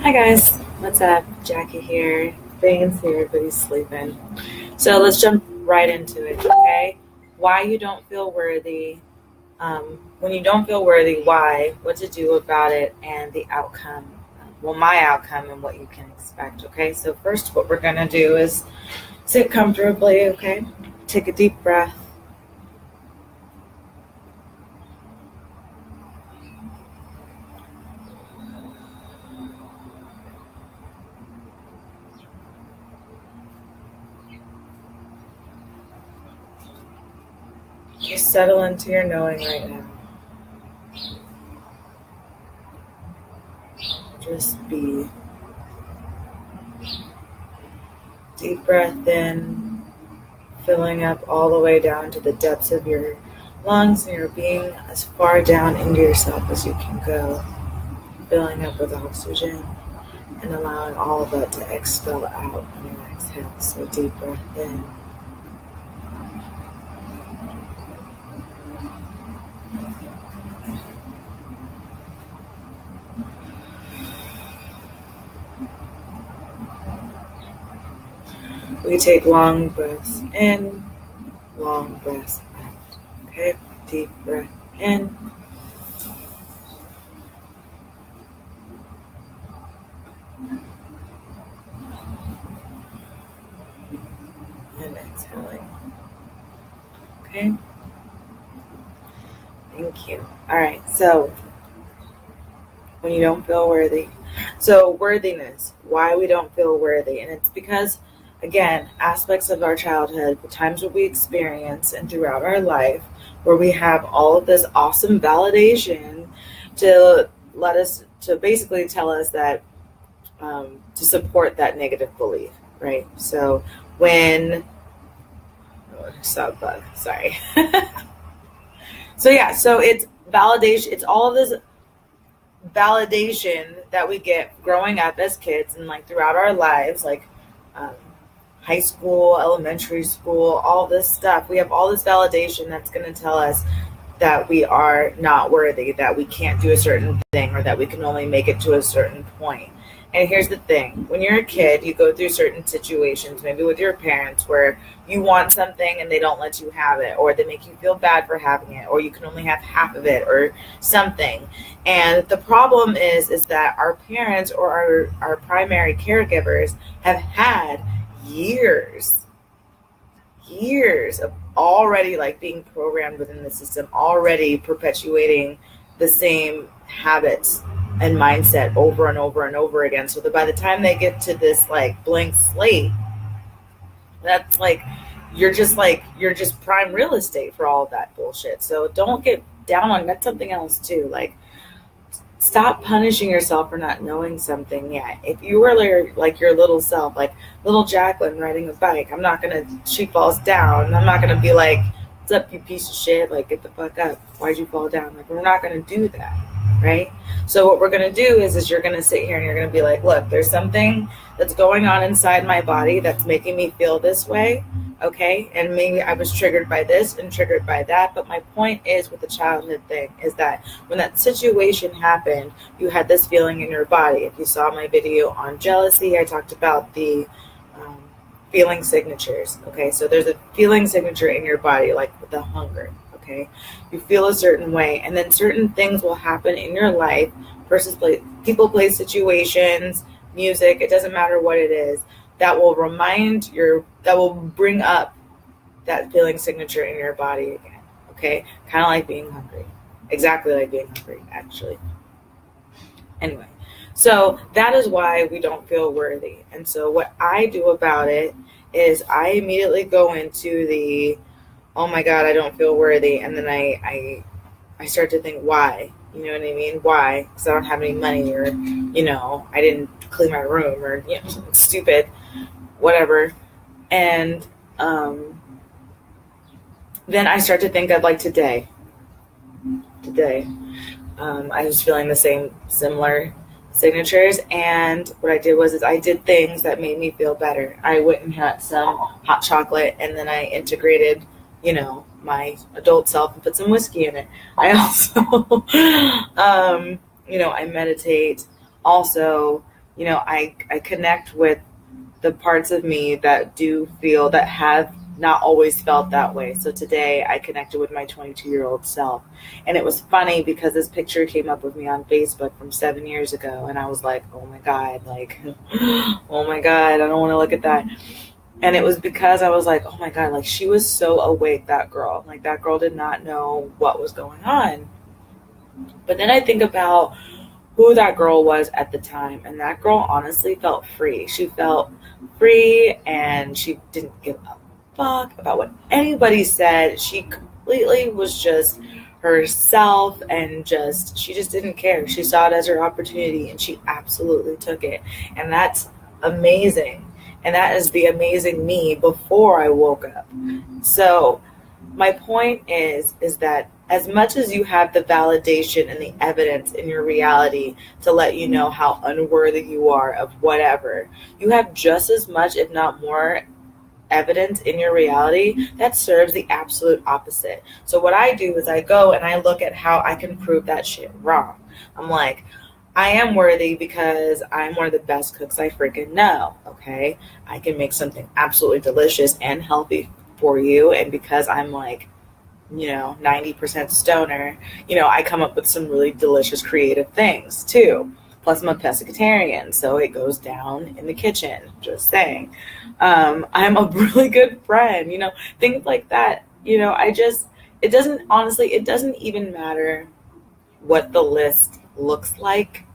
Hi guys, what's up? Jackie here. Bane's here, but he's sleeping. So let's jump right into it, okay? Why you don't feel worthy. When you don't feel worthy, why, what to do about it, and the outcome. Well, my outcome and what you can expect, okay? So first, what we're gonna do is sit comfortably, okay? Take a deep breath. Just settle into your knowing right now. Just be. Deep breath in, filling up all the way down to the depths of your lungs and your being, as far down into yourself as you can go, filling up with oxygen and allowing all of that to expel out on your exhale. So deep breath in. We take long breaths in, long breaths out. Okay, deep breath in. And exhaling. Okay. Thank you. All right, so when you don't feel worthy. So worthiness, why we don't feel worthy. And it's because, again, aspects of our childhood, the times that we experience and throughout our life, where we have all of this awesome validation to let us, to basically tell us that, to support that negative belief, right? So when, stop bug, sorry. So it's validation, it's all of this validation that we get growing up as kids and like throughout our lives, like high school, elementary school, all this stuff. We have all this validation that's going to tell us that we are not worthy, that we can't do a certain thing, or that we can only make it to a certain point. And here's the thing, when you're a kid, you go through certain situations, maybe with your parents, where you want something and they don't let you have it, or they make you feel bad for having it, or you can only have half of it, or something. And the problem is that our parents or our primary caregivers have had years of already like being programmed within the system, already perpetuating the same habits and mindset over and over and over again, so that by the time they get to this like blank slate, that's like you're just prime real estate for all of that bullshit. So don't get down on that's something else too. Like, stop punishing yourself for not knowing something yet. If you were like your little self, like little Jacqueline riding a bike, she falls down. I'm not gonna be like, what's up, you piece of shit? Like, get the fuck up. Why'd you fall down? Like, we're not gonna do that, right? So what we're gonna do is you're gonna sit here and you're gonna be like, look, there's something that's going on inside my body that's making me feel this way. Okay, and maybe I was triggered by this and triggered by that, but my point is with the childhood thing is that when that situation happened, you had this feeling in your body. If you saw my video on jealousy, I talked about the feeling signatures. Okay, so there's a feeling signature in your body, like with the hunger. Okay, you feel a certain way, and then certain things will happen in your life versus people, place, situations, music. It doesn't matter what it is. That will that will bring up that feeling signature in your body again. Okay, kind of like being hungry, exactly like being hungry, actually. Anyway, so that is why we don't feel worthy. And so what I do about it is I immediately go into the, oh my God, I don't feel worthy, and then I start to think why. You know what I mean? Why? Because I don't have any money, or I didn't clean my room, or something stupid, whatever. And then I start to think of like today. I was feeling the similar signatures, and what I did was I did things that made me feel better. I went and had some hot chocolate, and then I integrated, my adult self and put some whiskey in it. I also I meditate. Also, I connect with the parts of me that do feel, that have not always felt that way. So today I connected with my 22-year-old self. And it was funny because this picture came up with me on Facebook from 7 years ago. And I was like, oh my God, oh my God, I don't want to look at that. And it was because I was like, oh my God, she was so awake, that girl. That girl did not know what was going on. But then I think about who that girl was at the time. And that girl honestly felt free. She felt free and she didn't give a fuck about what anybody said. She completely was just herself and she just didn't care. She saw it as her opportunity and she absolutely took it. And that's amazing. And that is the amazing me before I woke up. So my point is that as much as you have the validation and the evidence in your reality to let you know how unworthy you are of whatever, you have just as much, if not more, evidence in your reality that serves the absolute opposite. So what I do is I go and I look at how I can prove that shit wrong. I'm like, I am worthy because I'm one of the best cooks I freaking know, okay? I can make something absolutely delicious and healthy for you, and because I'm 90% stoner, I come up with some really delicious creative things too. Plus I'm a pescatarian, so it goes down in the kitchen, just saying. I'm a really good friend, things like that. It doesn't even matter what the list looks like.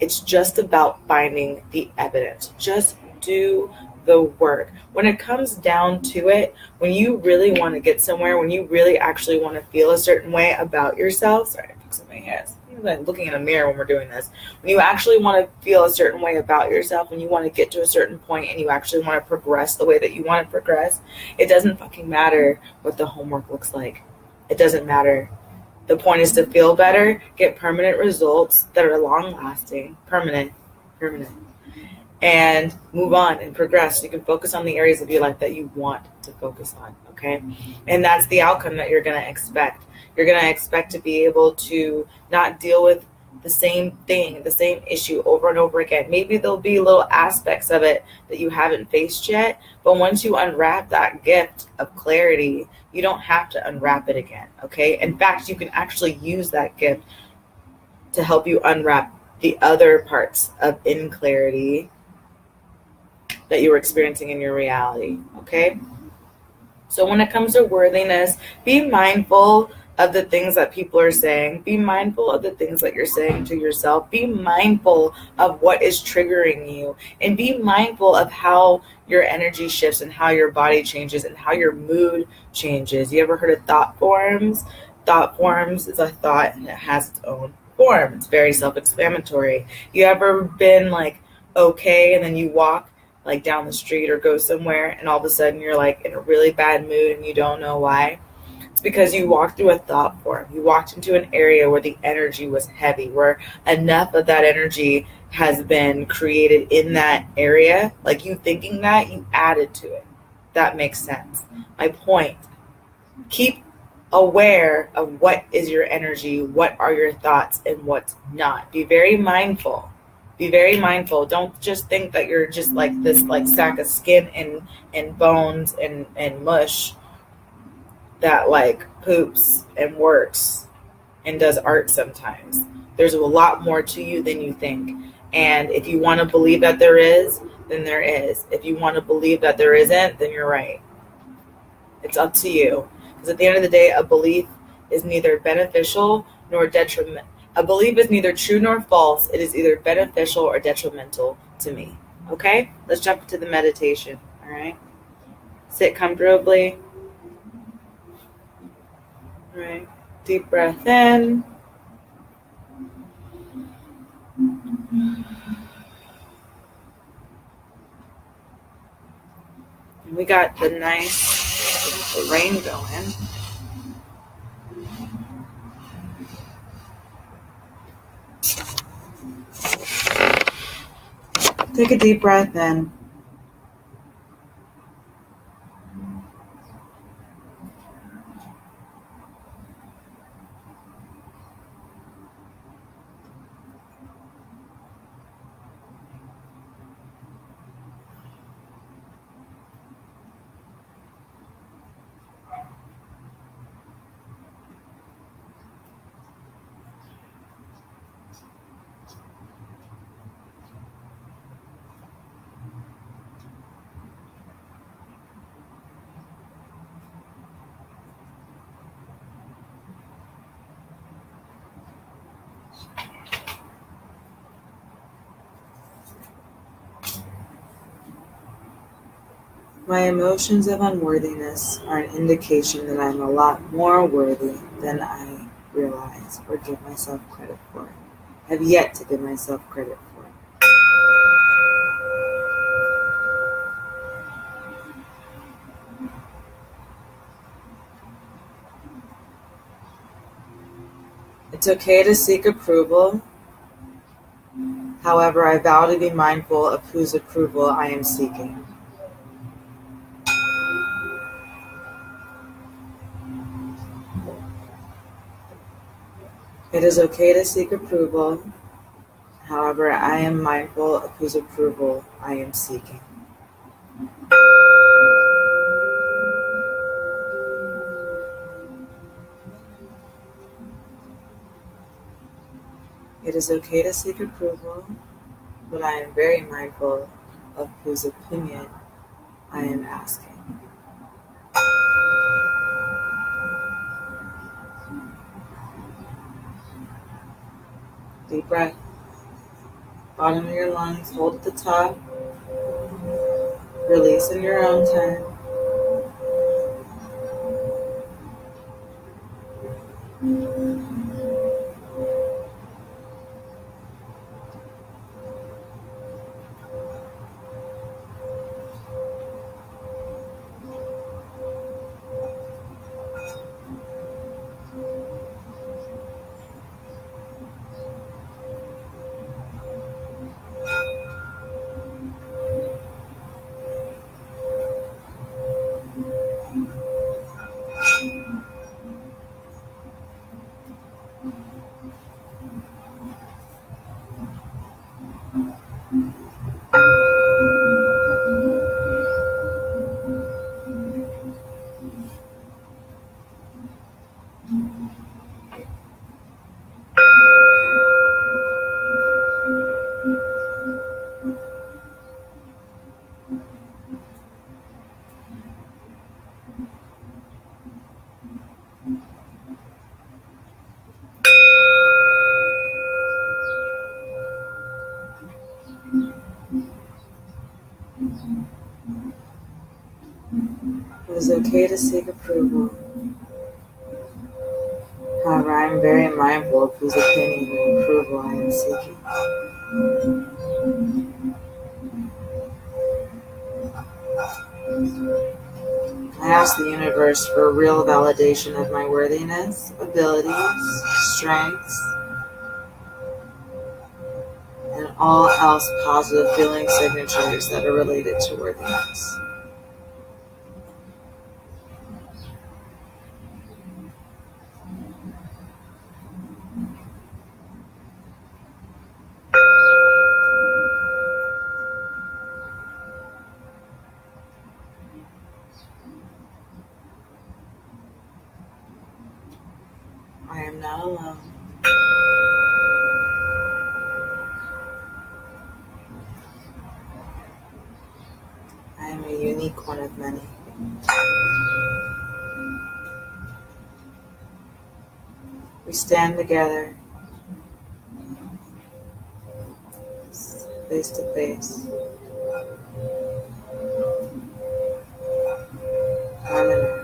It's just about finding the evidence. Just do the work. When it comes down to it, when you really want to get somewhere, when you really actually want to feel a certain way about yourself, sorry, I'm fixing my hair. I'm looking in a mirror when we're doing this. When you actually want to feel a certain way about yourself, when you want to get to a certain point and you actually want to progress the way that you want to progress, it doesn't fucking matter what the homework looks like. It doesn't matter. The point is to feel better, get permanent results that are long-lasting, permanent, and move on and progress. You can focus on the areas of your life that you want to focus on, okay? And that's the outcome that you're going to expect. You're going to expect to be able to not deal with the same thing, the same issue over and over again. Maybe there'll be little aspects of it that you haven't faced yet, but once you unwrap that gift of clarity, you don't have to unwrap it again, okay? In fact, you can actually use that gift to help you unwrap the other parts of inclarity that you're experiencing in your reality, okay? So when it comes to worthiness, be mindful of the things that people are saying. Be mindful of the things that you're saying to yourself. Be mindful of what is triggering you. And be mindful of how your energy shifts and how your body changes and how your mood changes. You ever heard of thought forms? Thought forms is a thought and it has its own form. It's very self-explanatory. You ever been okay and then you walk down the street or go somewhere and all of a sudden you're in a really bad mood and you don't know why? It's because you walked through a thought form. You walked into an area where the energy was heavy, where enough of that energy has been created in that area. You thinking that, you added to it. That makes sense. My point, keep aware of what is your energy, what are your thoughts, and what's not. Be very mindful. Be very mindful. Don't just think that you're just this sack of skin and bones and mush that poops and works and does art sometimes. There's a lot more to you than you think. And if you want to believe that there is, then there is. If you want to believe that there isn't, then you're right. It's up to you. Because at the end of the day, a belief is neither beneficial nor detrimental. A belief is neither true nor false. It is either beneficial or detrimental to me. Okay? Let's jump into the meditation. All right? Sit comfortably. All right. Deep breath in. And we got the nice rain going. Take a deep breath in. My emotions of unworthiness are an indication that I'm a lot more worthy than I realize or give myself credit for. Have yet to give myself credit for. It's okay to seek approval. However, I vow to be mindful of whose approval I am seeking. It is okay to seek approval. However, I am mindful of whose approval I am seeking. It is okay to seek approval, but I am very mindful of whose opinion I am asking. Deep breath. Bottom of your lungs, hold at the top. Release in your own time. It is okay to seek approval. However, I am very mindful of whose opinion and approval I am seeking. I ask the universe for a real validation of my worthiness, abilities, strengths, and all else positive feeling signatures that are related to worthiness. I am not alone. I am a unique one of many. We stand together, face to face, arm in arm.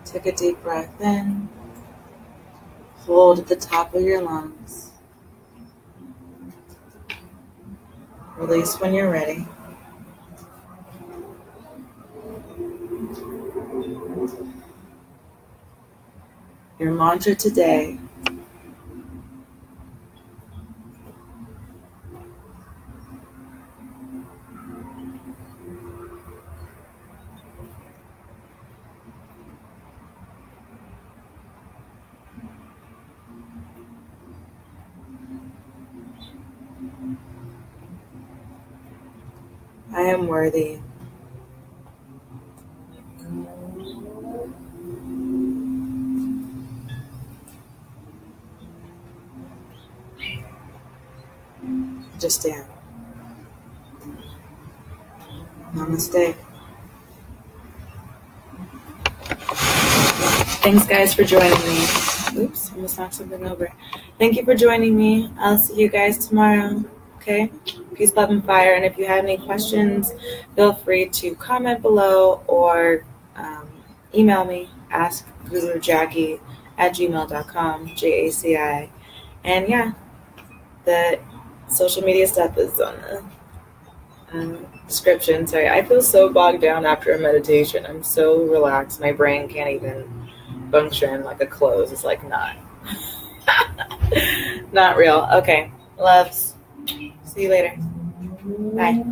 Take a deep breath in. Hold at the top of your lungs. Release when you're ready. Your mantra today I am worthy. Just stand. Namaste. Thanks, guys, for joining me. Oops, almost knocked something over. Thank you for joining me. I'll see you guys tomorrow. Okay? Peace, love, and fire. And if you have any questions, feel free to comment below or email me, askgurujaci@gmail.com, JACI. And yeah, the social media stuff is on the description. Sorry, I feel so bogged down after a meditation. I'm so relaxed. My brain can't even function like a close. It's like not not real. Okay, loves. See you later. Bye.